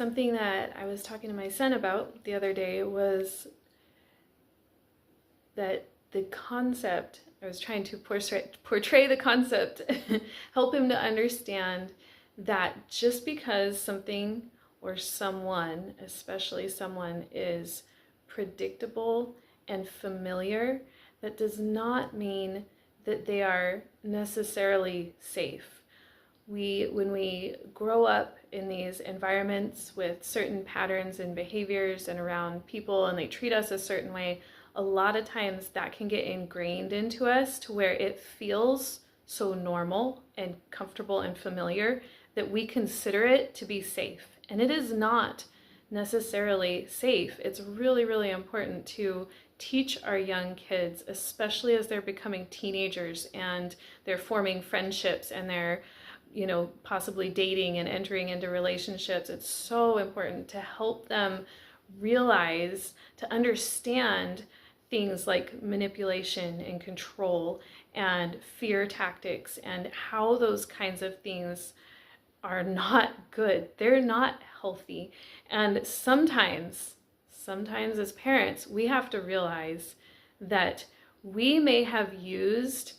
something that I was talking to my son about the other day was that the concept, I was trying to portray the concept, help him to understand that just because something or someone, especially someone, is predictable and familiar, that does not mean that they are necessarily safe. When we grow up in these environments with certain patterns and behaviors and around people, and they treat us a certain way, a lot of times that can get ingrained into us to where it feels so normal and comfortable and familiar that we consider it to be safe. And it is not necessarily safe. It's really, really important to teach our young kids, especially as they're becoming teenagers and they're forming friendships and they're possibly dating and entering into relationships. It's so important to help them realize, to understand things like manipulation and control and fear tactics and how those kinds of things are not good. They're not healthy. And sometimes as parents, we have to realize that we may have used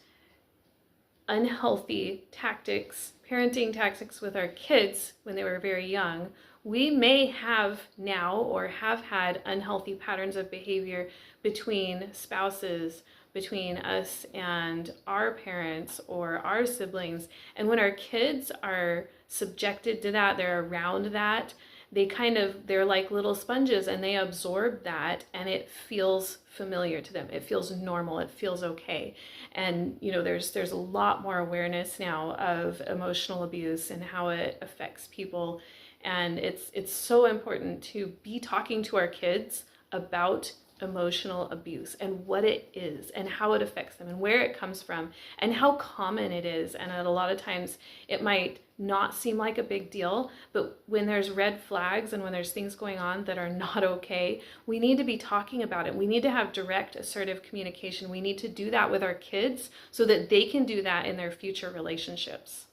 unhealthy tactics, parenting tactics with our kids when they were very young. We may have now or have had unhealthy patterns of behavior between spouses, between us and our parents or our siblings. And when our kids are subjected to that, they're around that, they're like little sponges and they absorb that and it feels familiar to them. It feels normal. It feels okay. And there's a lot more awareness now of emotional abuse and how it affects people. And it's so important to be talking to our kids about emotional abuse and what it is and how it affects them and where it comes from and how common it is. And a lot of times it might not seem like a big deal, but when there's red flags and when there's things going on that are not okay, we need to be talking about it. We need to have direct, assertive communication. We need to do that with our kids so that they can do that in their future relationships.